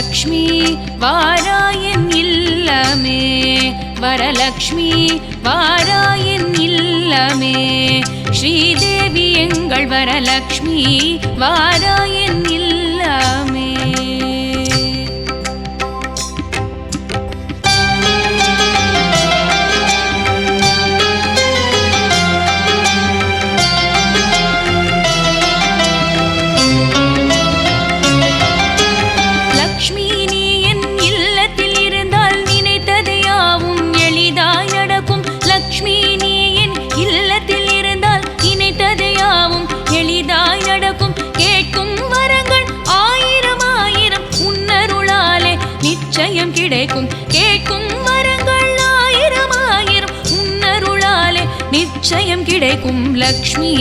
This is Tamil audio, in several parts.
வரலக்ஷ்மி வாராயன் இல்லமே, வரலக்ஷ்மி வாராயன் இல்லமே, ஸ்ரீதேவி எங்கள் வரலக்ஷ்மி வாராயன் இல்லமே. நிச்சயம் கிடைக்கும் கேட்கும் வரங்கள் ஆயிரம் ஆயிரம் உன்னருளாலே நிச்சயம் கிடைக்கும். லக்ஷ்மி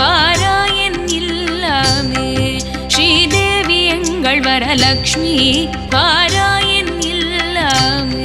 வாராயன் இல்லமே, ஸ்ரீதேவி எங்கள் வரலக்ஷ்மி வாராயன் இல்லமே.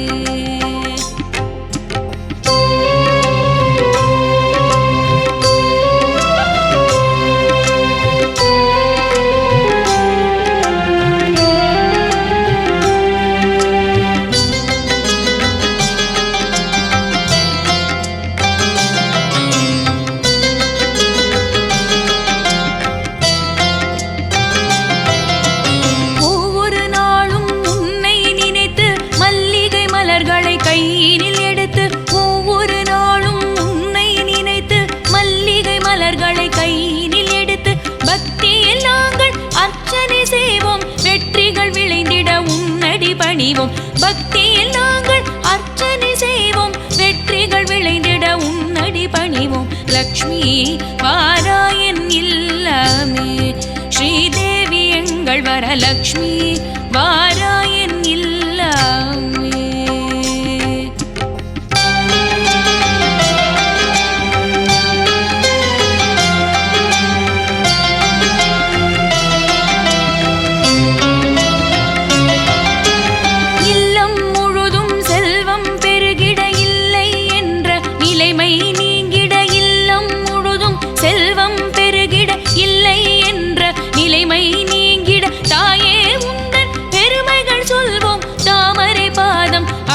பக்தியில் நாங்கள் அர்ச்சனை செய்வோம், வெற்றிகள் விளைந்திட உன்னடி பணிவோம். லக்ஷ்மி வாராயன் இல்லமே, ஸ்ரீதேவி எங்கள் வரலக்ஷ்மி வாராயன் இல்லமே.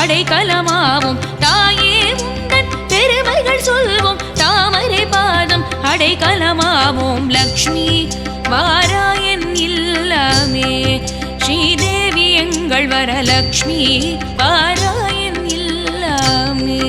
அடைக்கலமாவோம் தாயே உந்தன் பெருமைகள் சொல்வோம், தாமரை பாதம் அடைக்கலமாவோம். லக்ஷ்மி வாராயன் இல்லமே, ஸ்ரீதேவி எங்கள் வரலக்ஷ்மி வாராயன் இல்லமே.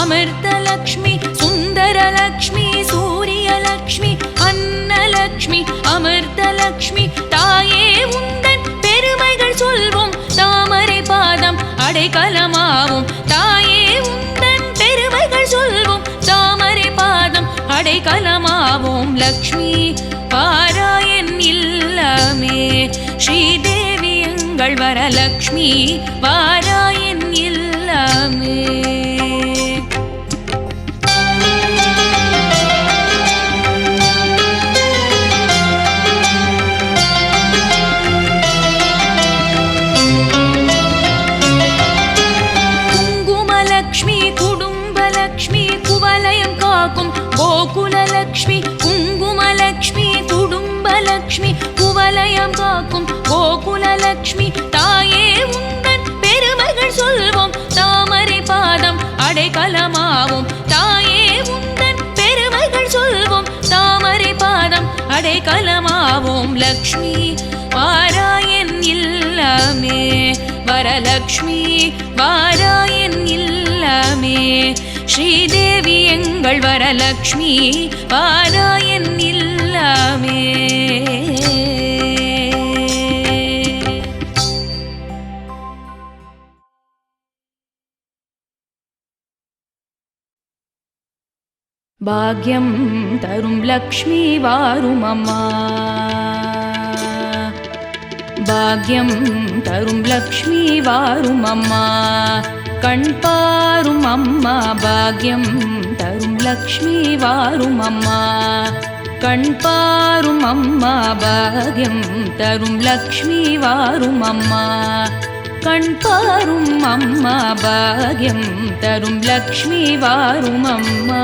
அமிர்தலக்ஷ்மி சுந்தரலக்ஷ்மி சூரியலக்ஷ்மி அன்னலக்ஷ்மி அமிர்தலக்ஷ்மி தாயே உந்தன் பெருமைகள் சொல்வோம், தாமரை பாதம் அடைக்கலமாவோம். தாயே உந்தன் பெருமைகள் சொல்வோம், தாமரை பாதம் அடைக்கலமாவோம். லக்ஷ்மி வாராயன் இல்லமே, ஸ்ரீதேவி எங்கள் வரலக்ஷ்மி வாராயன் இல்லமே. கோகுலலக்ஷ்மி குங்குமலக்ஷ்மி குடும்பலக்ஷ்மி குவலயம் காக்கும் கோகுலலக்ஷ்மி தாயே உந்தன் பெருமைகள் சொல்வோம், தாமரை பாதம் அடைக்கலமாவோம். தாயே உந்தன் பெருமைகள் சொல்வோம், தாமரை பாதம் அடைக்கலமாவோம். லக்ஷ்மி வாராயன் இல்லமே, வரலக்ஷ்மி வாராயன் இல்லமே, ஸ்ரீதேவி எங்கள் வரலக்ஷ்மி வாராயன் இல்லமே. பாக்யம் தரும் லக்ஷ்மி வாரும் அம்மா, பாக்யம் தரும் லக்ஷ்மி வாரும் அம்மா. கண் பாரும் அம்மா பாக்யம் தரும் லக்ஷ்மி வாரும் அம்மா. கண் பாரும் அம்மா பாக்யம் தரும் லக்ஷ்மி வாரும் அம்மா. கண் பாரும் அம்மா பாக்யம் தரும் லக்ஷ்மி வாரும் அம்மா.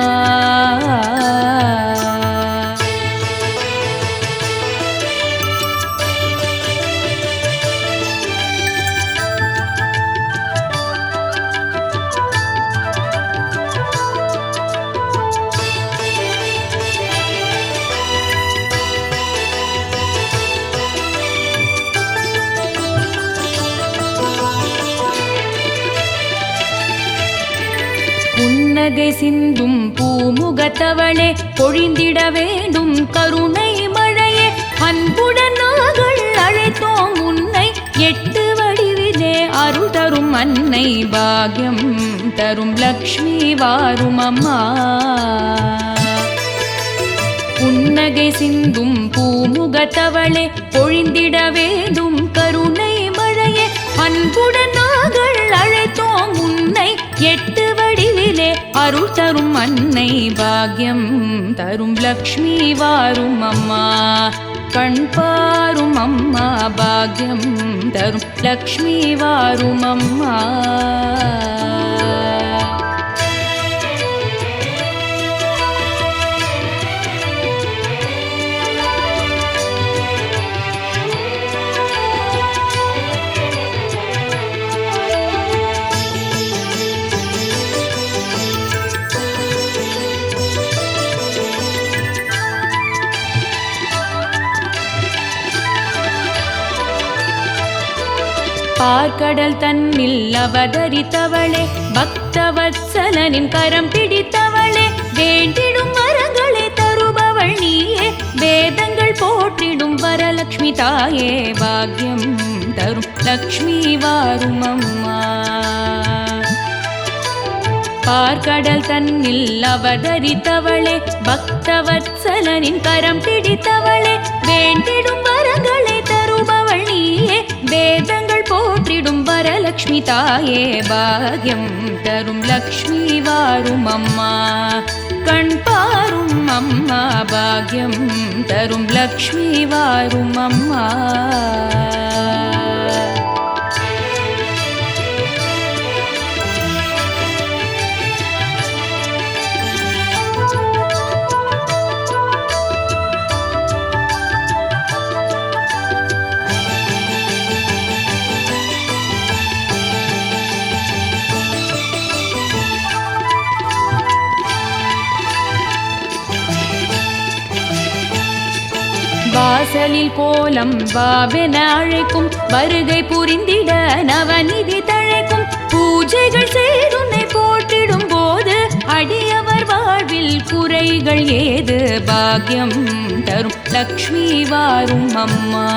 புன்னகை சிந்தும் பூமுகத்தவளே பொழிந்திட வேண்டும் கருணை மழையே. அன்புடன் நாங்கள் அழைத்தோம் உன்னை, எட்டு வடிவிலே அருள் தரும் அன்னை. பாக்யம் தரும் லக்ஷ்மி வாரும் அம்மா. புன்னகை சிந்தும் பூமுகத்தவளே பொழிந்திட வேண்டும் கருணை மழையே. அன்புடன் நாங்கள் அழைத்தோம் உன்னை, எட்டு வடிவிலே அருள் தரும் அன்னை. பாக்யம் தரும் லக்ஷ்மி வாரும் அம்மா. கண் பாரும் அம்மா பாக்யம் தரும் லக்ஷ்மி வாரும் அம்மா. பார்க்கடல் தன்னில் அவதரித்தவளே, பக்தவத்சலனின் கரம் பிடித்தவளே. வேண்டிடும் வரங்களை தருபவள் நீயே, வேதங்கள் போற்றிடும் வரலக்ஷ்மி தாயே. பாக்யம் தரும் லக்ஷ்மி வாரும் அம்மா. பார்க்கடல் தன்னில் அவதரித்தவளே, பக்தவத்சலனின் கரம் பிடித்தவளே. வேண்டிடும் வரங்களை தருபவள் நீயே, வேதங்கள் போற்றிடும் வரலக்ஷ்மி தாயே. பாக்யம் தரும் லக்ஷ்மி வாரும் அம்மா. கண் பாரும் அம்மா பாக்யம் தரும் லக்ஷ்மி வாரும் அம்மா. வாசலில் கோலம் வாவென அழைக்கும், வருகை புரிந்திட நவநிதி தழைக்கும். பூஜைகள் செய்துன்னை போற்றிடும் போது அடியவர் வாழ்வில் குறைகள் ஏது. பாக்யம் தரும் லக்ஷ்மி வாரும் அம்மா.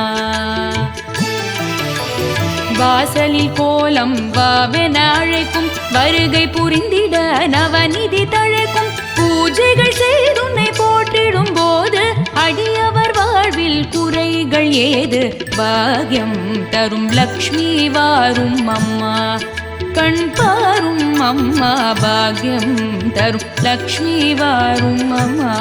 வாசலில் கோலம் வாவென அழைக்கும், வருகை புரிந்திட நவநிதி தழைக்கும். பூஜைகள் செய்துன்னை போற்றிடும் போது அடியவர் வாழ்வில் குறைகள் ஏது. பாக்யம் தரும் லக்ஷ்மி வாரும் அம்மா. கண் பாரும் அம்மா பாக்யம் தரும் லக்ஷ்மி வாரும் அம்மா.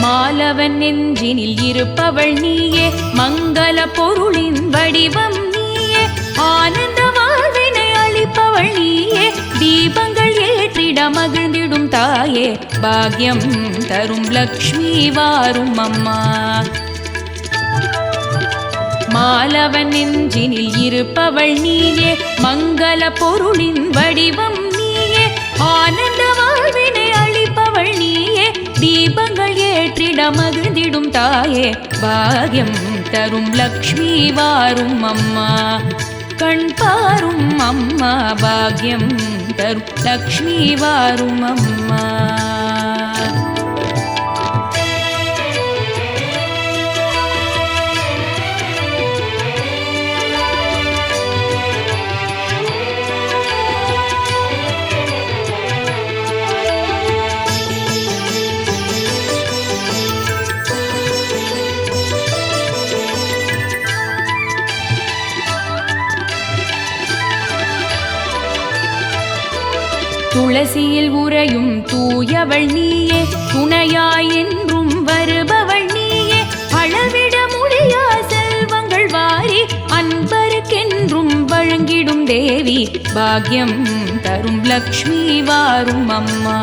மாலவன் நெஞ்சினில் இருப்பவள் நீயே, மங்கள பொருளின் வடிவம் நீயே. ஆனந்த வாழ்வினை அளிப்பவள் நீயே, தீபங்கள் ஏற்றிட மகிழ்ந்திடும் தாயே. பாக்யம் தரும் லக்ஷ்மி வாரும் அம்மா. மாலவன் நெஞ்சினில் இருப்பவள் நீயே, மங்கள பொருளின் வடிவம் நீயே. ஆனந்த வாழ்வினை அளிப்பவள் நீயே, தீபங்கள் ஏற்றிட மகிழ்ந்திடும் தாயே. பாக்யம் தரும் லக்ஷ்மி வாரும் அம்மா. கண்பாரும் அம்மா பாக்யம் தரும் லக்ஷ்மி வாரும் அம்மா. துளசியில் உறையும் தூயவள் நீயே, துணையாய் என்றும் வருபவள் நீயே, அளவிட முடியா செல்வங்கள் வாரி அன்பருக்கென்றும் வழங்கிடும் தேவி, பாக்யம் தரும் லக்ஷ்மி வாரும் அம்மா.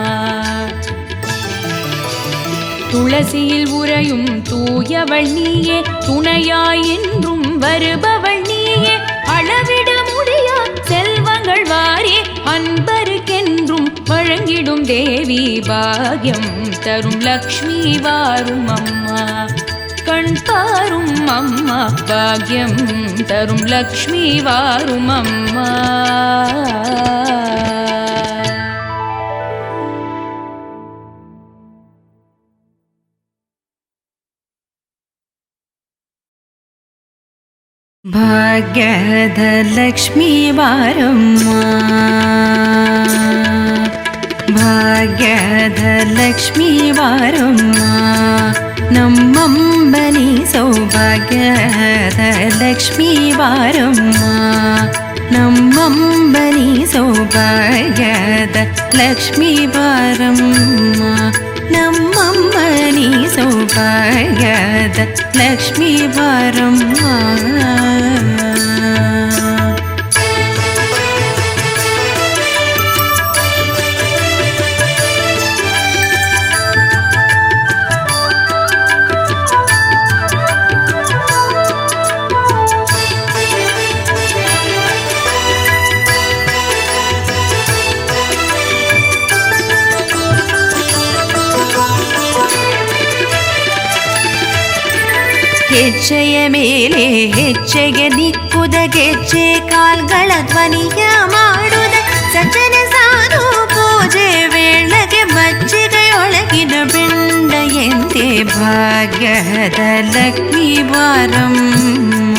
துளசியில் உறையும் தூயவள் நீயே, துணையாய் என்றும் வருபவள் நீயே, அளவிட முடியா செல்வங்கள் வாரி அன்பருக்கென்றும் வழங்கிடும் தேவி, பாக்யம் தரும் லக்ஷ்மி வாரும் அம்மா. கண் பாரும் அம்மா பாக்யம் தரும் லக்ஷ்மி வாரும் அம்மா. ಭಾಗ್ಯದ ಲಕ್ಷ್ಮೀ ಬಾರಮ್ಮ, ಭಾಗ್ಯದ ಲಕ್ಷ್ಮೀ ಬಾರಮ್ಮ, ನಮ್ಮಂಬನಿ ಸೌಭಾಗ್ಯದ ಲಕ್ಷ್ಮೀ ಬಾರಮ್ಮ, ನಮ್ಮಂಬನಿ ಸೌಭಾಗ್ಯದ ಲಕ್ಷ್ಮೀ ಬಾರಮ್ಮ, ನಮ್ಮಮ್ಮನಿ ಸೌಭಾಗ್ಯದ ಲಕ್ಷ್ಮೀ ಬಾರಮ್ಮ. ಹೆಜ್ಜೆಯ ಮೇಲೆ ಹೆಜ್ಜೆಗೆ ನಿಕ್ಕುದ, ಗೆಜ್ಜೆ ಕಾಲ್ಗಳ ಧ್ವನಿಯ ಮಾಡುದ, ಸಜ್ಜನ ಸಾಧು ಪೂಜೆ ವೇಳೆಗೆ ಮಜ್ಜಿಗೆಯೊಳಗಿನ ಬೆಂಡ ಎಂದೇ ಭಾಗ್ಯದ ಲಕ್ಷ್ಮೀ ಬಾರಮ್ಮ.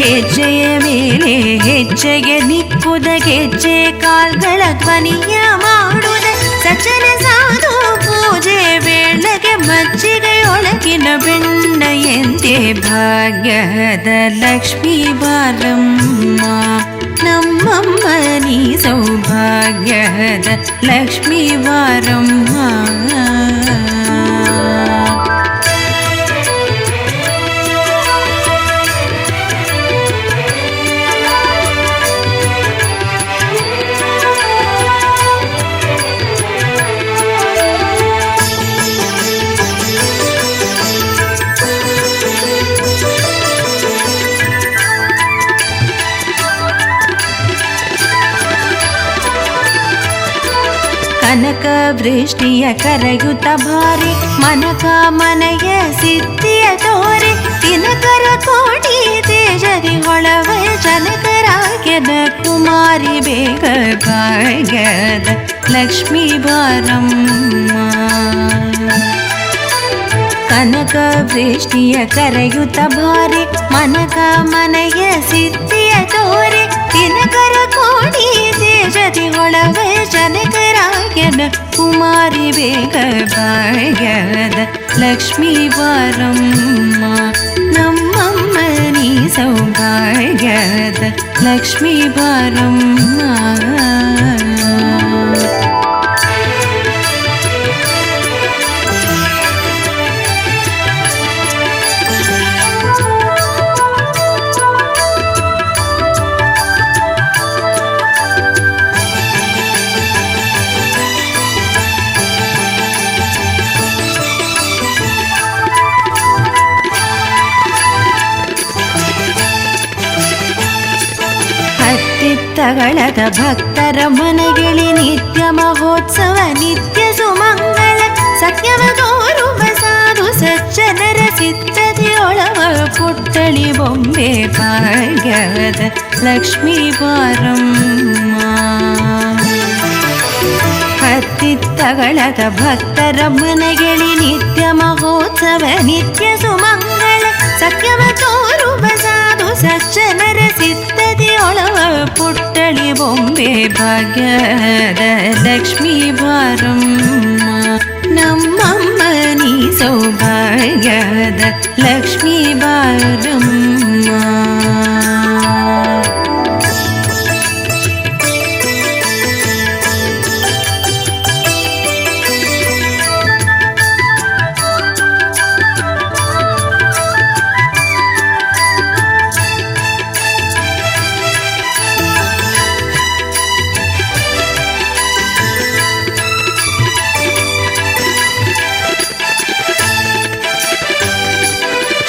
ಹೆಜ್ಜೆಯ ಮೇಲೆ ಹೆಜ್ಜೆಗೆ ನಿಕ್ಕುದ, ಗೆಜ್ಜೆ ಕಾಲ್ಗಳ ಧ್ವನಿಯ ಮಾಡುದ, ಸಜ್ಜನ ಸಾಧು ಪೂಜೆ ವೇಳೆಗೆ ಮಜ್ಜಿಗೆಯೊಳಗಿನ ಬೆಂಡ ಎಂದೇ ಭಾಗ್ಯದ ಲಕ್ಷ್ಮೀ ಬಾರಮ್ಮ, ನಮ್ಮಮ್ಮನಿ ಸೌಭಾಗ್ಯದ ಲಕ್ಷ್ಮೀ ಬಾರಮ್ಮ. ಕನಕ ವೃಷ್ಟಿಯ ಕರೆಯುತ್ತ ಭಾರಿ, ಮನಕ ಮನೆಯ ಸಿದ್ಧಿಯ ತೋರಿ, ದಿನಕರ ಕೋಟಿ ತೇಜರಿ ಹೊಳವ ಜನಕರಾಗ್ಯದ ಕುಮಾರಿ, ಬೇಗ ಭಾಗ್ಯದ ಲಕ್ಷ್ಮೀ ಬಾರಮ್ಮ. ಕನಕ ವೃಷ್ಟಿಯ ಕರೆಯುತ್ತ ಭಾರಿ, ಮನಕ ಮನೆಯ ಸಿದ್ಧಿಯ ತೋರಿ, ದಿನಕರ ಕೋಟಿ ತೇಜರಿ ಹೊಳವ ಜನಕರಾಗ್ಯದ ಕುಮಾರಿ, ಬೇಗ ಭಾಗ್ಯದ ಲಕ್ಷ್ಮೀ ಬಾರಮ್ಮ, ನಮ್ಮಮ್ಮನಿ ಸೌಭಾಗ್ಯದ ಲಕ್ಷ್ಮೀ ಬಾರಮ್ಮ. ತಗಳದ ಭಕ್ತರ ಮನೆಗಿಳಿ ನಿತ್ಯ ಮಹೋತ್ಸವ, ನಿತ್ಯ ಸುಮಂಗಳ, ಸತ್ಯವ ತೋರುವ ಸಾಧು ಸಜ್ಜನ ಸಜ್ಜನರ ಸಿದ್ಧತೆಯೊಳವ ಪುಟ್ಟಳಿ ಬೊಂಬೆ ಭಾಗ್ಯದ ಲಕ್ಷ್ಮೀ ಬಾರಮ್ಮ. ಹತ್ತಿತ್ತಗಳದ ಭಕ್ತರ ಮನಗೆಳಿ ನಿತ್ಯ ಮಹೋತ್ಸವ ನಿತ್ಯ ಸುಮಂಗಳ ಸಖ್ಯವ ತೋರುವ ಸಾಧು ಸಜ್ಜನರ ಸಿದ್ಧತೆಯೊಳವ ಪುಟ್ಟಳಿ ಬೊಂಬೆ ಭಾಗ್ಯದ ಲಕ್ಷ್ಮೀ ಬಾರಮ್ಮ. ನಮ್ಮಮ್ಮ ನೀ ಸೌಭಾಗ್ಯದ ಲಕ್ಷ್ಮೀ ಬಾರಮ್ಮ.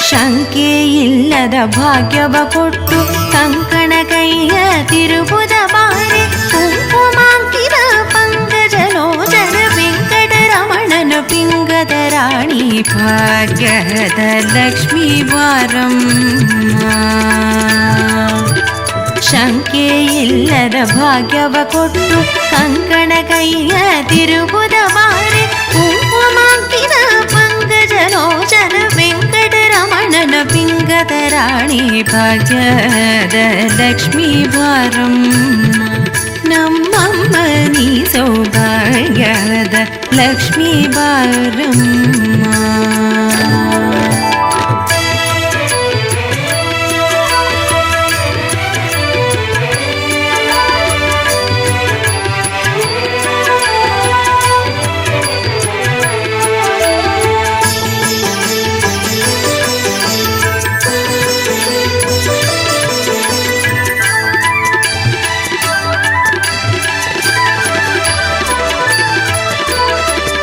ಶಂಕೆ ಇಲ್ಲದ ಭಾಗ್ಯವ ಕೊಟ್ಟು ಕಂಕಣ ಕೈಯ ತಿರುಬುದ ಬಾರೆ ಕುಂಕುಮಾಂಕಿತ ಪಂಕಜಲೋಚನ ವೆಂಕಟರಮಣನ ಪಿಂಗದ ರಾಣಿ ಭಾಗ್ಯದ ಲಕ್ಷ್ಮೀ ಬಾರಮ್ಮ. ಶಂಕೆ ಇಲ್ಲದ ಭಾಗ್ಯವ ಕೊಟ್ಟು ಕಂಕಣ ಕೈಯ ತಿರುಬುದ ಬಾರೆ ಕುಂಕುಮಾಂಕಿತ ಪಂಕಜಲೋಚನ ವೆಂಕಟರಮಣನ ಪಿಂಗದ ರಾಣಿ ಭಾಗ್ಯದ ಲಕ್ಷ್ಮೀ ಬಾರಮ್ಮ. ನಮ್ಮಮ್ಮ ನೀ ಸೌಭಾಗ್ಯದ ಲಕ್ಷ್ಮೀ ಬಾರಮ್ಮ.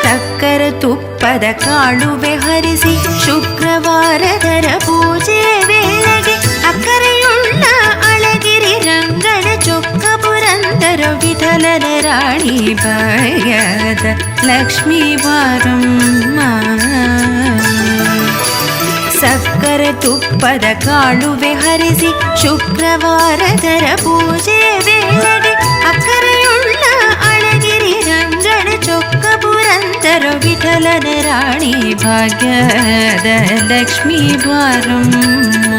ಸಕ್ಕರ ತುಪ್ಪದ ಕಾಳುವೆ ಹರಿಸಿ ಶುಕ್ರವಾರದರ ಪೂಜೆ ವೇಳೆಗೆ ಅಕ್ಕರೆಯುಳ್ಳ ಅಳಗಿರಿ ರಂಗನ ಚೊಕ್ಕ ಪುರಂದರ ವಿಠಲನ ರಾಣಿ ಭಾಗ್ಯದ ಲಕ್ಷ್ಮೀ ಬಾರಮ್ಮ. ಸಕ್ಕರ ತುಪ್ಪದ ಕಾಳುವೆ ಹರಿಸಿ ಶುಕ್ರವಾರದರ ಪೂಜೆ ವೇಳೆಗೆ ಅಕ್ಕರೆಯುಳ್ಳ ಅಳಗಿರಿ ರಂಗನ ಚೊಕ್ಕ ಪುರಂದರ ವಿಠಲನ ರಾಣಿ ಭಾಗ್ಯದ ಲಕ್ಷ್ಮೀ ಬಾರಮ್ಮ.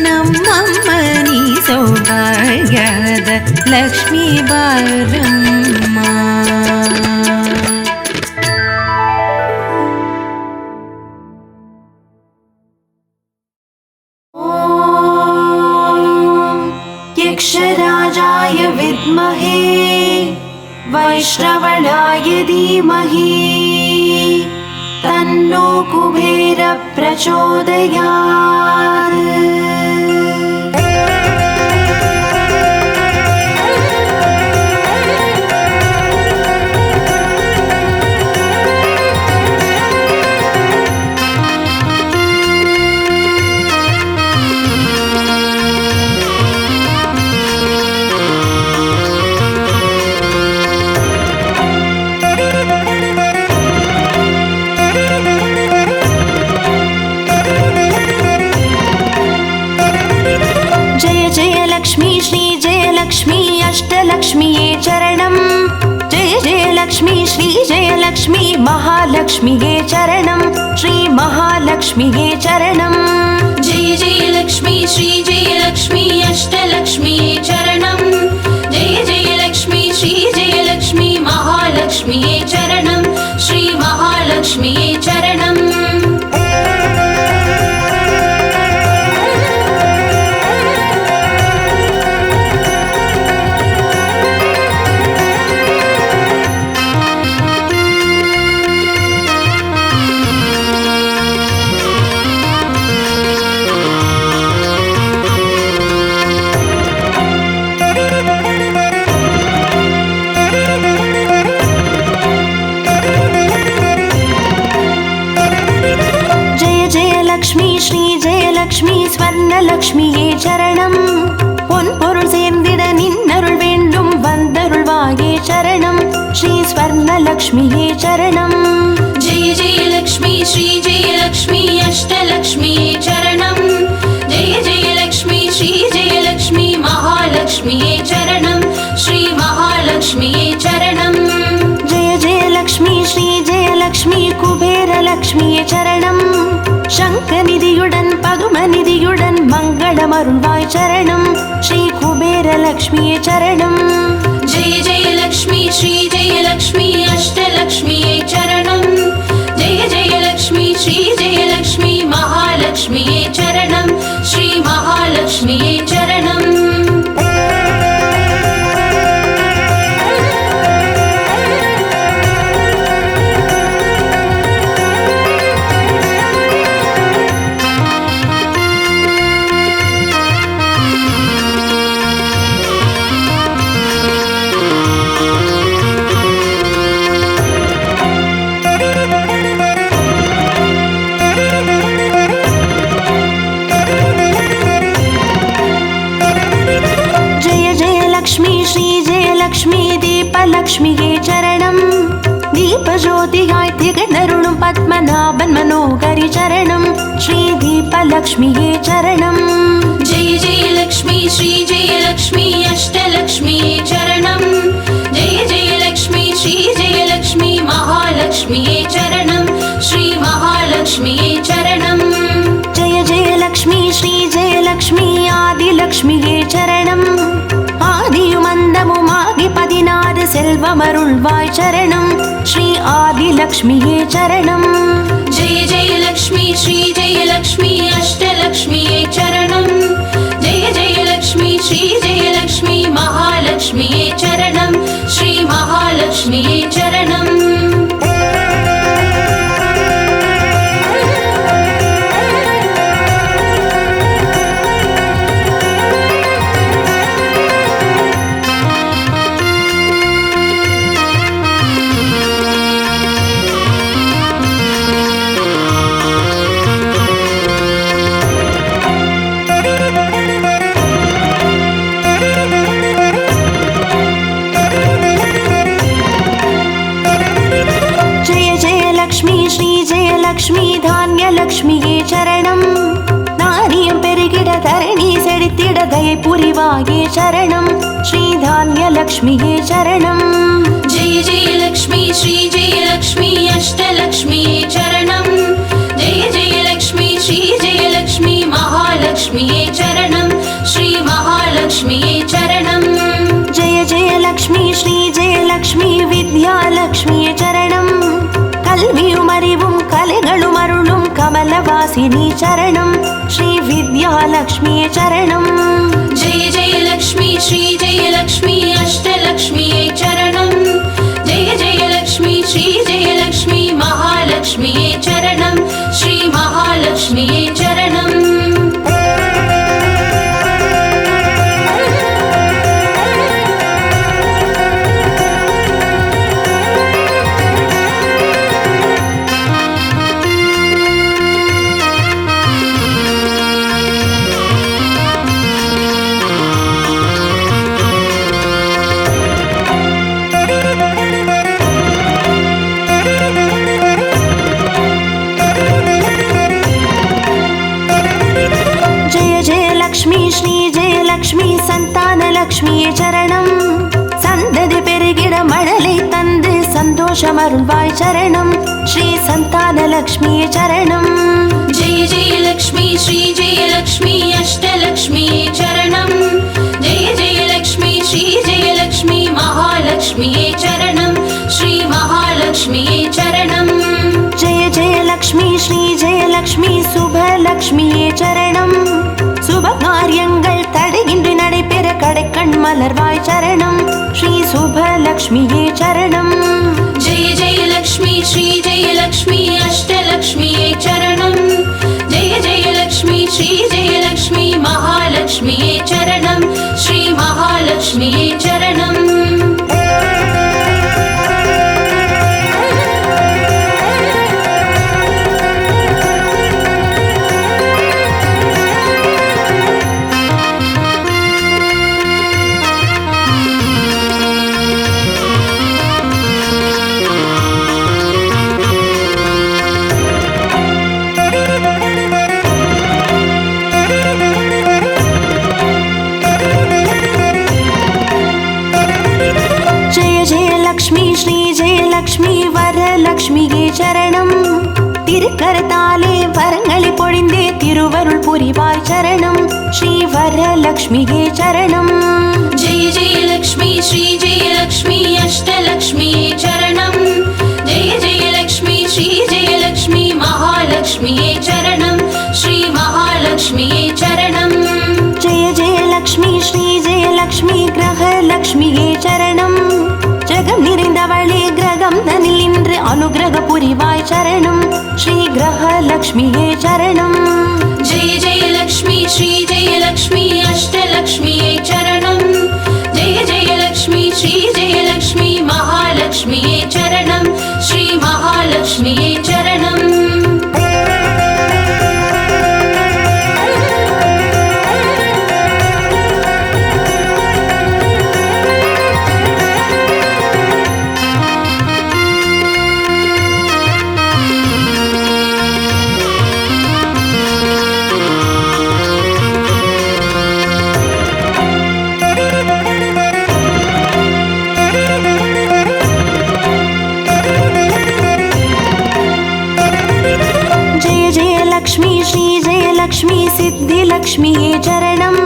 ನಮ್ಮಮ್ಮ ನೀ ಸೌಭಾಗ್ಯದ ಲಕ್ಷ್ಮೀ ಬಾರಮ್ಮ. यक्षराजाय विद्महे वैश्रवणाय धीमहि तन्नो कुबेर प्रचोदयात्. अष्टलक्ष्मीये चरणं जय जय लक्ष्मी श्री जय लक्ष्मी महालक्ष्मीये चरणं श्री महालक्ष्मीये चरणं जय जय लक्ष्मी श्री जय लक्ष्मी अष्टलक्ष्मीये चरणं जय जय लक्ष्मी श्री जय लक्ष्मी महालक्ष्मीये चरणं श्री महालक्ष्मीये चरणं. லக்ஷ்மி ஸ்வர்ணலக்ஷ்மியே சரணம் பொன்பொருள் சேர்ந்திட நின்னருள் வேண்டும் வந்தருள்வாயே சரணம் ஸ்ரீ ஸ்வர்ணலக்ஷ்மியே சரணம் जय जय लक्ष्मी श्री जय लक्ष्मी कुबेरलक्ष्मीये चरणम् जय जय लक्ष्मी श्री जय लक्ष्मी अष्टलक्ष्मीये चरणम् जय जय लक्ष्मी श्री जय लक्ष्मी महालक्ष्मीये चरणम् श्री महालक्ष्मीये चरणम् लक्ष्मीये चरणम् दीपज्योतिगाय तिगणरुळुं पद्मनाभन् मनोहरि चरणम् श्री दीपलक्ष्मीये चरणम् जय जय लक्ष्मी श्री जय लक्ष्मी अष्टलक्ष्मीये चरणम् जय जय लक्ष्मी श्री जय लक्ष्मी महालक्ष्मीये चरणम् श्री महालक्ष्मीये चरणम् जय जय लक्ष्मी श्री जय लक्ष्मी आदिलक्ष्मीये चरणम् आदियुमन्दमुमागि 16 செல்வமருள்வாய் चरणम् श्री आदिलक्ष्मीये चरणम् जय जय लक्ष्मी श्री जय लक्ष्मी अष्टलक्ष्मीये चरणम् जय जय लक्ष्मी श्री जय लक्ष्मी महालक्ष्मीये चरणम् श्री महालक्ष्मीये चरणम् लक्ष्मी धान्यलक्ष्मीये चरणम् नारियं पेरुगिड धरणी सेडित्तिड दयै पुरिवाये चरणम् श्री धान्यलक्ष्मीये चरणम् जय जय लक्ष्मी श्री जय लक्ष्मी अष्टलक्ष्मीये चरणम् जय जय लक्ष्मी श्री जय लक्ष्मी महालक्ष्मीये चरणम् श्री महालक्ष्मीये चरणम् जय जय लक्ष्मी श्री जय लक्ष्मी विद्यालक्ष्मीये चरणम् कल्वियुमरिवुं कलेगळुं अरुळुं कमलवासिनी चरणम् श्री विद्यालक्ष्मीये चरणम् जय जय लक्ष्मी श्री जय लक्ष्मी अष्टलक्ष्मीये चरणम् जय जय लक्ष्मी श्री जय लक्ष्मी महालक्ष्मीये चरणम् श्री महालक्ष्मीये चरणम् संतानलक्ष्मीये चरणम् सन्ददि पेरुगिड मडलै तंदु सन्तोषमरुள்வாய் चरणम् श्री संतानलक्ष्मीये चरणम् जय जय लक्ष्मी श्री जय लक्ष्मी अष्टलक्ष्मीये चरणम् जय जय लक्ष्मी श्री जय लक्ष्मी महालक्ष्मीये चरणम् श्री महालक्ष्मीये चरणम् जय जय लक्ष्मी श्री जय लक्ष्मी शुभलक्ष्मीये चरणम् शुभकार्यங்கள் தடையின்றி நடைபெற கடைக்கண் மலர்வாய் चरणम् श्री शुभलक्ष्मीये चरणम् जय जय लक्ष्मी श्री जय लक्ष्मी अष्टलक्ष्मीये चरणम् जय जय लक्ष्मी श्री जय लक्ष्मी महालक्ष्मीये चरणम् श्री महालक्ष्मीये चरणम् லக்ஷ்மி வரலக்ஷ்மியே சரணம் திருக்கரத்தாலே வரங்களை பொழிந்தே திருவருள் புரிவாய் சரணம் ஸ்ரீ வரலக்ஷ்மியே சரணம் லக்ஷ்மி கிரகலக்ஷ்மியே சரணம். ஜெகம் நிறைந்தவளே கிரகம் தனில் நின்று அனுகிரக புரிவாய் சரணம். ஸ்ரீ கிரகலக்ஷ்மியே சரணம். ஜெய ஜெய லக்ஷ்மி ஸ்ரீ ஜெய லக்ஷ்மி அஷ்டலக்ஷ்மியே சரணம். ஜெய ஜெய லக்ஷ்மி ஸ்ரீ ஜெய லக்ஷ்மி மகாலக்ஷ்மியே சரணம். ஸ்ரீ மகாலக்ஷ்மியே சரணம். லக்ஷ்மி ஸ்ரீ ஜெயலக்ஷ்மி சித்தி லக்ஷ்மியே சரணம்.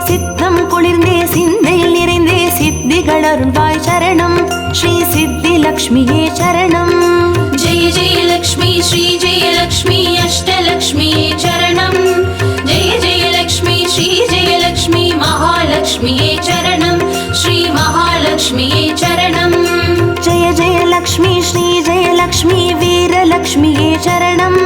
சித்தம் குளிர்ந்தே சிந்தையில் நிறைந்தே சித்திகள் அருள்வாய் சரணம். ஸ்ரீ சித்தி லக்ஷ்மியே சரணம். ஜெய ஜெய லக்ஷ்மி ஸ்ரீ ஜெய லக்ஷ்மி அஷ்டலக்ஷ்மியே சரணம். ஜெய ஜெய லக்ஷ்மி ஸ்ரீ ஜெய லக்ஷ்மி மகாலக்ஷ்மியே சரணம். ஸ்ரீ மகாலக்ஷ்மியே சரணம். ஜெய ஜெய லக்ஷ்மி ஸ்ரீ ஜெயலக்ஷ்மி வீரலக்ஷ்மியே சரணம்.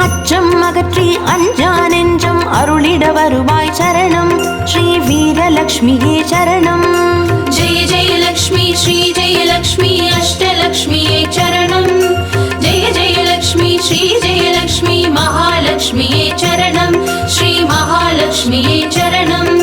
அச்சம் அகற்றி அஞ்சா நெஞ்சம் அருளிட வருவாய் சரணம். ஸ்ரீ வீரலக்ஷ்மியே சரணம். ஜெய ஜெய லக்ஷ்மி ஸ்ரீ ஜெய லக்ஷ்மி அஷ்டலக்ஷ்மியே சரணம். ஜெய ஜெய லக்ஷ்மி ஸ்ரீ ஜெய லக்ஷ்மி மகாலக்ஷ்மியே சரணம். ஸ்ரீ மகாலக்ஷ்மியே சரணம்.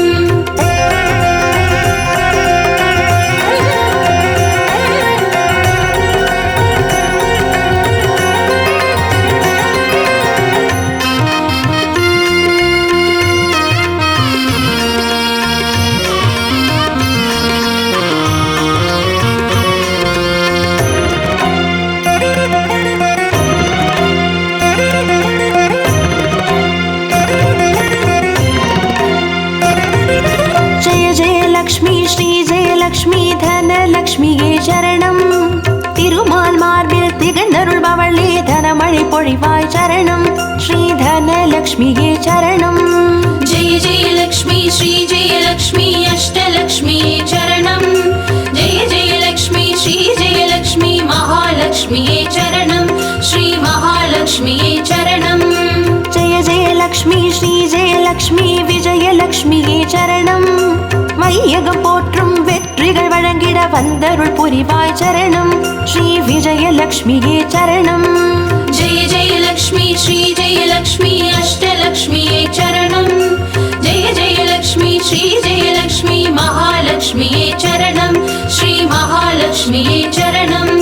லக்ஷ்மி ஸ்ரீ ஜெயலக்ஷ்மி தனலக்ஷ்மியே சரணம். திருமால் மார்பில் திகழ்ந்தருள்பவளே தனமழை பொழிவாய் சரணம். ஸ்ரீ தனலக்ஷ்மியே சரணம். ஜெய ஜெய லக்ஷ்மி ஸ்ரீ ஜெய லக்ஷ்மி அஷ்டலக்ஷ்மியே சரணம். ஜெய ஜெய லக்ஷ்மி ஸ்ரீ ஜெய லக்ஷ்மி மகாலக்ஷ்மியே சரணம். ஸ்ரீ மகாலக்ஷ்மியே சரணம். ஜெய ஜெய லக்ஷ்மி ஸ்ரீ ஜெயலக்ஷ்மி விஜயலக்ஷ்மியே சரணம். வையகம் போற்றும் வெற்றிகள் வழங்கிட வந்தருள் புரிவாய் சரணம். ஸ்ரீ விஜயலக்ஷ்மியே சரணம். ஜெய ஜெய லக்ஷ்மி ஸ்ரீ ஜெய லக்ஷ்மி அஷ்டலக்ஷ்மியே சரணம். ஜெய ஜெய லக்ஷ்மி ஸ்ரீ ஜெய லக்ஷ்மி மகாலக்ஷ்மியே சரணம். ஸ்ரீ மகாலக்ஷ்மியே சரணம்.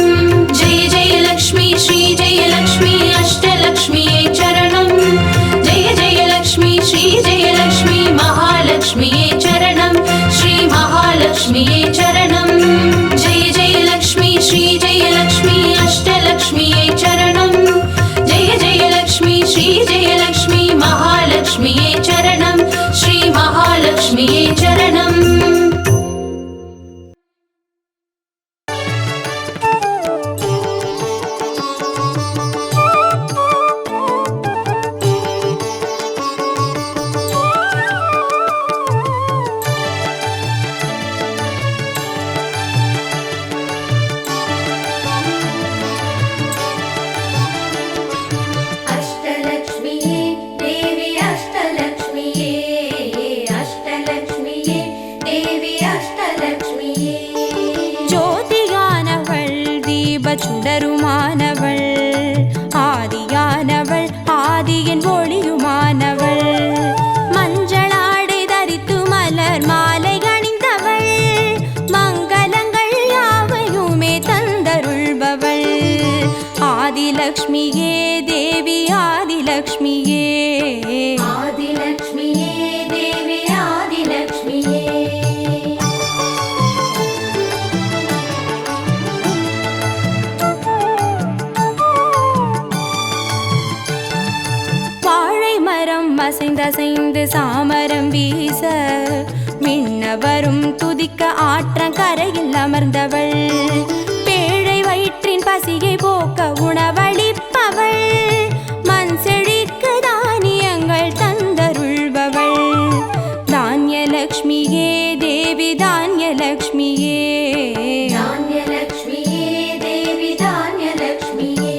ஜெய ஜெய லக்ஷ்மி ஸ்ரீ ஜெய லக்ஷ்மி அஷ்டலக்ஷ்மியே சரணம். ஜெய ஜெய லக்ஷ்மி ஸ்ரீ ஜெய லக்ஷ்மி மகாலக்ஷ்மியே சரணம். ஸ்ரீ மகாலக்ஷ்மியே சரணம். ஜெய ஜெய லக்ஷ்மி ஸ்ரீ ஜெய லக்ஷ்மி அஷ்டலக்ஷ்மியே சரணம். ஜெய ஜெய லக்ஷ்மி ஸ்ரீ ஜெய லக்ஷ்மி மகாலக்ஷ்மியே சரணம். ஸ்ரீ மகாலக்ஷ்மியே சரணம். சுடருமானவள் ஆதியானவள் ஆதியின் ஒளியுமானவள் மஞ்சளாடை தரித்து மலர் மாலை அணிந்தவள் மங்களங்கள் யாவையுமே தந்தருள்பவள் ஆதிலக்ஷ்மியே தேவி ஆதிலக்ஷ்மியே ஆதிலக்ஷ்மியே தேவி ஆதிலக்ஷ்மியே. அசைந்து சாமரம் வீச மின்னவரும் துதிக்க ஆற்றங்கரையில் அமர்ந்தவள் பேழை வயிற்றின் பசியை போக்க உணவளிப்பவள் மண் செழிக்க தானியங்கள் தந்தருள்பவள் தானியலக்ஷ்மியே தேவி धान्यलक्ष्मिये धान्यलक्ष्मिये देवी धान्यलक्ष्मिये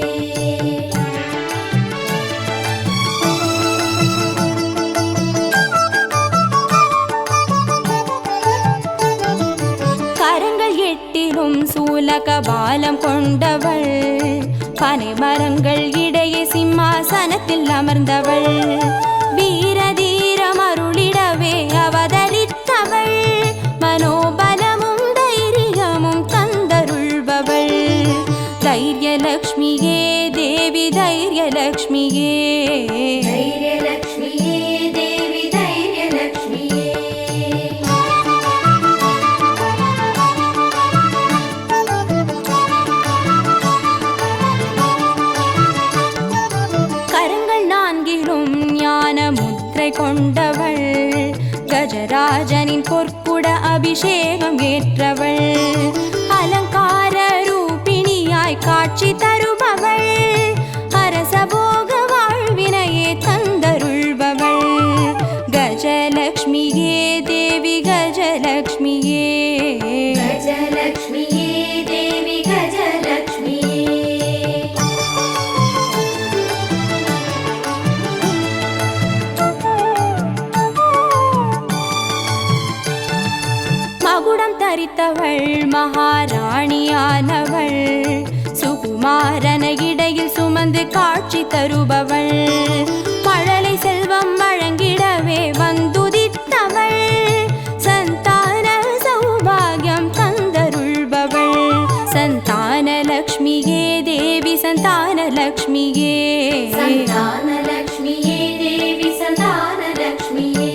கரங்கள் எட்டிலும் சூலகபாலம் கொண்டவள் பனை மரங்கள் இடையே சிம்மாசனத்தில் அமர்ந்தவள் வீரதீரம் அருளிடவே அவதரித்தவள் மனோபலமும் தைரியமும் தந்தருள்பவள் தைரியலக்ஷ்மியே தேவி தைரியலக்ஷ்மியே தைரியலக்ஷ்மியே தேவி தைரியலக்ஷ்மியே கரங்கள் நான்கிலும் ஞான முத்திரை கொண்டவள் கஜராஜனின் பொற்குட அபிஷேகம் ஏற்றவள் அலங்கார ரூபிணியாய் காட்சி தருபவள் அரசபோக வாழ்வினையே தந்தருள்பவள் கஜலக்ஷ்மியே தேவி கஜலக்ஷ்மியே கஜலக்ஷ்மியே தேவி கஜலக்ஷ்மியே மகுடம் தரித்தவள் மகாராணியானவள் சுகுமாரன இடையில் சுமந்து காட்சி தருபவள் மழலை செல்வம் வழங்கிடவே வந்துதித்தவள் சந்தான சௌபாகியம் தந்தருள்பவள் சந்தானலக்ஷ்மியே தேவி சந்தானலக்ஷ்மியே சந்தானலக்ஷ்மியே தேவி சந்தானலக்ஷ்மியே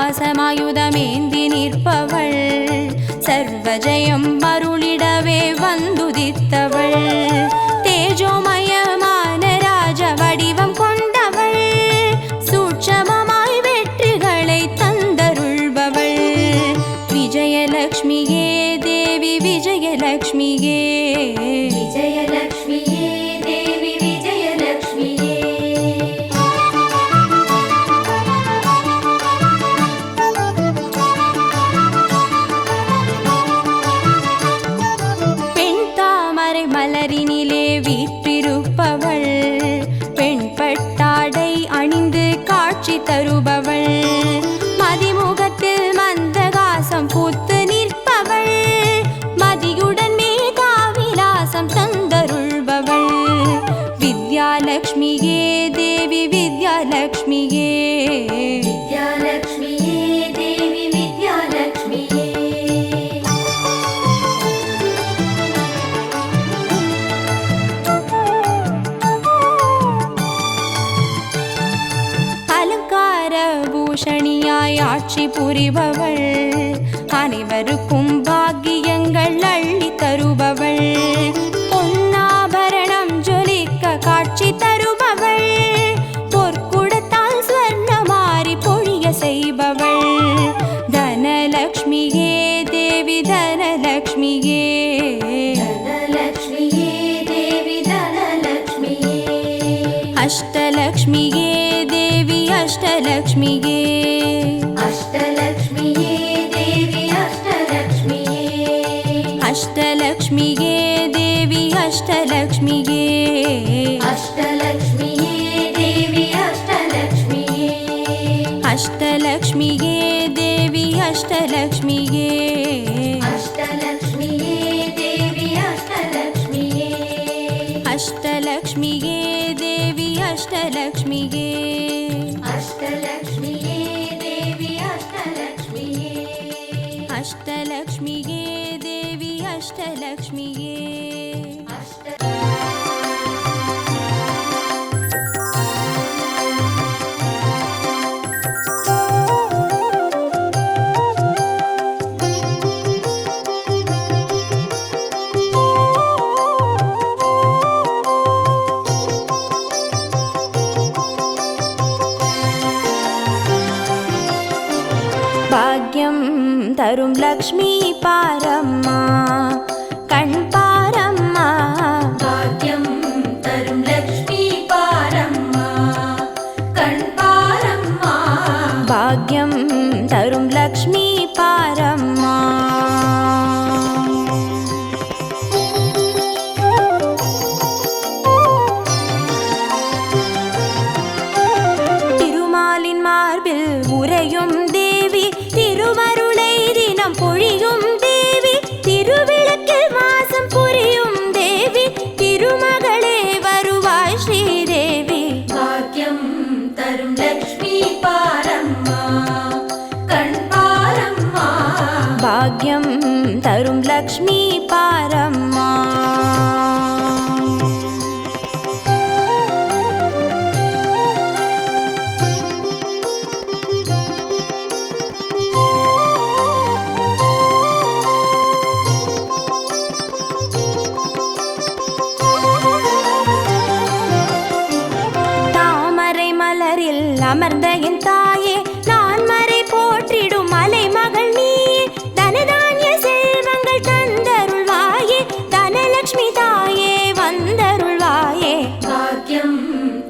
பாசமாயுதமேந்தி நிற்பவள் சர்வஜயம் அருளிடவே வந்துதித்தவள் தேஜோமயமான ராஜ வடிவம் கொண்டவள் சூட்சமமாய் வெற்றிகளை தந்தருள்பவள் விஜயலக்ஷ்மியே தேவி விஜயலக்ஷ்மியே விஜயலக்ஷ்மியே தேவி விஜயலக்ஷ்மியே மலரினிலே வீற்றிருப்பவள் பெண் பட்டாடை அணிந்து காட்சி தருபவள் மதிமுகத்தில் மந்தகாசம் பூத்து நிற்பவள் மதியுடன் மேகாவிலாசம் தந்தருள்பவள் வித்யாலக்ஷ்மியே தேவி வித்யாலக்ஷ்மியே வித்யாலக்ஷ்மியே தேவி வித்யாலக்ஷ்மியே பூஷணியாய் ஆட்சி புரிபவள் அனைவருக்கும் பாக்கியங்கள் அள்ளி தருபவள் பொன்னாபரணம் ஜொலிக்க காட்சி தருபவள் பொற்குடத்தால் ஸ்வர்ணமாரி பொழிய செய்பவள் தனலக்ஷ்மியே தேவி தனலக்ஷ்மியே தனலக்ஷ்மியே தேவி தனலக்ஷ்மியே அஷ்டலக்ஷ்மியே தேவி அஷ்டலக்ஷ்மியே அஷ்டலக்ஷ்மியே தேவி அஷ்டலக்ஷ்மியே அஷ்டலக்ஷ்மியே தேவி அஷ்டலக்ஷ்மியே அஷ்டலக்ஷ்மியே தேவி அஷ்டலக்ஷ்மியே அஷ்டலக்ஷ்மியே தேவி அஷ்டலக்ஷ்மியே அஷ்டலக்ஷ்மியே தேவி அஷ்டலக்ஷ்மியே அஷ்டலக்ஷ்மியே தேவி அஷ்டலக்ஷ்மியே அஷ்டலக்ஷ்மியே தேவி அஷ்டலக்ஷ்மியே அஷ்டலக்ஷ்மியே தேவி அஷ்டலக்ஷ்மியே பாக்யம் தரும் லக்ஷ்மி பாரம்மா கண் பாரம்மா लक्ष्मी पारम्मा தாமரை மலரில் அமர்ந்த என் தாயே நான் மறை போற்றிடும் மலை மகள் நீயே தனதானிய செல்வங்கள் தந்தருள்வாயே தனலட்சுமி தாயே வந்தருள்வாயே பாக்கியம்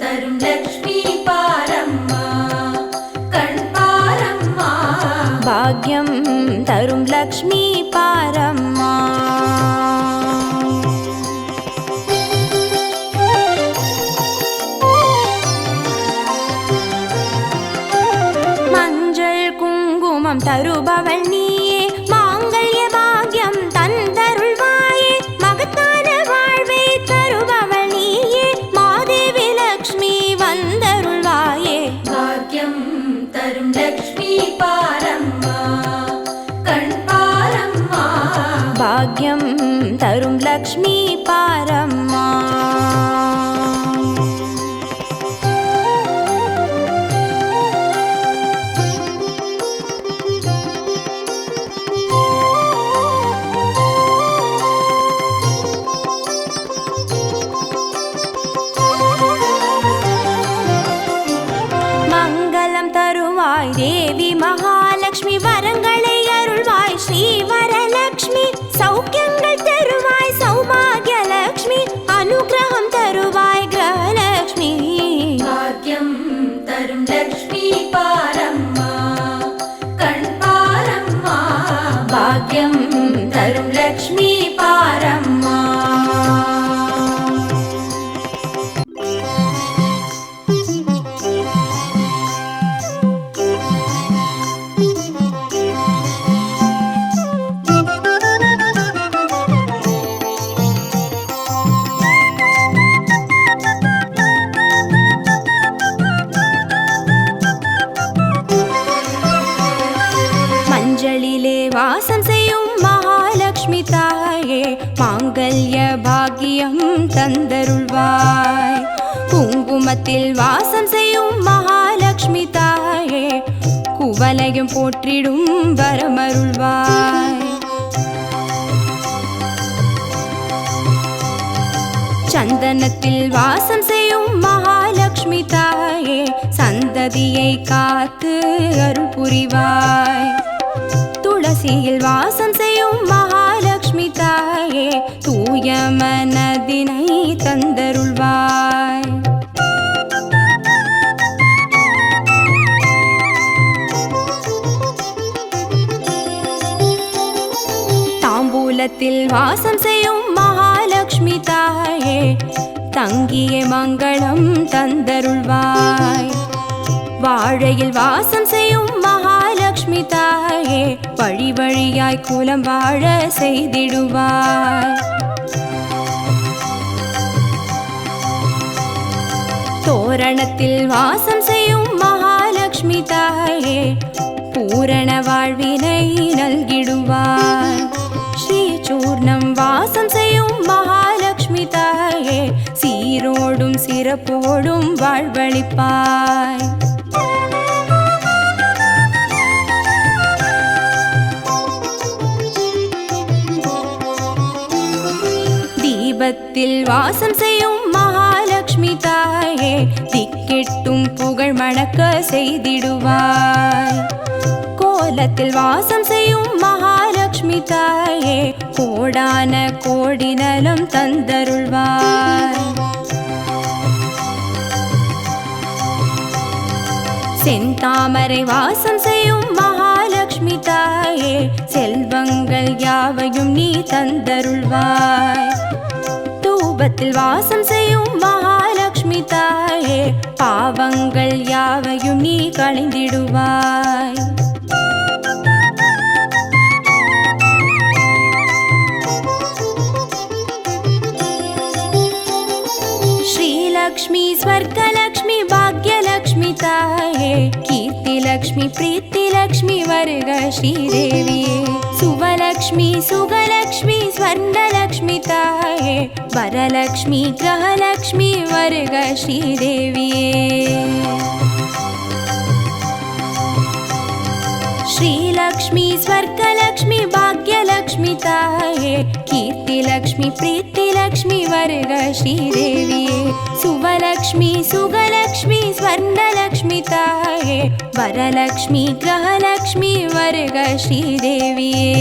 தரும் லக்ஷ்மி பாரம்மா கண் பாரம்மா பாக்யம் தரும் லக்ஷ்மி பாரம்மா மஞ்சள் குங்குமம் தருபவள் நீயே மாங்கல்ய பாக்யம் தந்தருள்வாயே மகத்தான வாழ்வை தருபவள் நீயே மாதேவி லக்ஷ்மி வந்தருள்வாயே பாக்கியம் தரும் லக்ஷ்மி பாரம்மா கண் பாரம்மா பாக்யம் தரும் லக்ஷ்மி பாரம்மா மங்களம் தருவாய் தேவி மகாலட்சுமி வரங்களை அருள்வாய் ஸ்ரீ வரலட்சுமி சௌக்கியங்கள் தருவாய் சௌபாகிய லட்சுமி அனுகிரகம் தருவாய் கிரகலட்சுமி பாக்கியம் தரும் லக்ஷ்மி பாரம்மா கண் பாரம்மா பாக்யம் தரும் லக்ஷ்மி பாரம்மா மஞ்சளிலே வாசம் செய்யும் மகாலட்சுமி தாயே மாங்கல்ய பாக்கியம் தந்தருள்வாய் குங்குமத்தில் வாசம் செய்யும் மகாலட்சுமி தாயே குவலையும் போற்றிடும் வரமருள்வாய் சந்தனத்தில் வாசம் செய்யும் மகாலட்சுமி தாயே சந்ததியை காத்து அருள் புரிவாய் துளசியில் வாசம் செய்யும் மகாலட்சுமி தாயே தூய மனதினை தந்தருள்வாய் தாம்பூலத்தில் வாசம் செய்யும் மகாலட்சுமி தாயே தங்கிய மங்களம் தந்தருள்வாய் வாழையில் வாசம் செய்யும் மகாலட்சுமி தாயே வழி வழியாய் குலம் வாழ செய்திடுவாய் தோரணத்தில் வாசம் செய்யும் மகாலட்சுமி தாயே பூரண வாழ்வினை நல்கிடுவாய் ஸ்ரீ சூர்ணம் வாசம் செய்யும் மகாலட்சுமி தாயே சீரோடும் சிறப்போடும் வாழ்வளிப்பாய் தீபத்தில் வாசம் செய்யும் மகாலட்சுமி தாயே திக்கெட்டும் புகழ் மணக்க செய்திடுவாய் கோலத்தில் வாசம் செய்யும் மகாலட்சுமி தாயே கோடான கோடி நலம் தந்தருள்வாய் செந்தாமரை வாசம் செய்யும் மகாலட்சுமி தாயே செல்வங்கள் யாவையும் நீ தந்தருள்வாய் தூபத்தில் வாசம் செய்யும் மகாலட்சுமி தாயே பாவங்கள் யாவையும் நீ களைந்திடுவாய் श्रीलक्ष्मी स्वर्गलक्ष्मी भाग्यलक्ष्मी ताये कीर्तिलक्ष्मी प्रीतिलक्ष्मी वर्ग श्रीदेवी सुवलक्ष्मी सुगलक्ष्मी स्वर्णलक्ष्मी ताये वरलक्ष्मी ग्रहलक्ष्मी वर्ग श्रीदेविये श्रीलक्ष्मी स्वर्गलक्ष्मी भाग्यलक्ष्मी ताये कीर्तिलक्ष्मी प्रीतिलक्ष्मी वर्ग श्रीदेविये सुवलक्ष्मी सुगलक्ष्मी स्वर्णलक्ष्मी ताये वरलक्ष्मी ग्रहलक्ष्मी वर्ग श्रीदेविये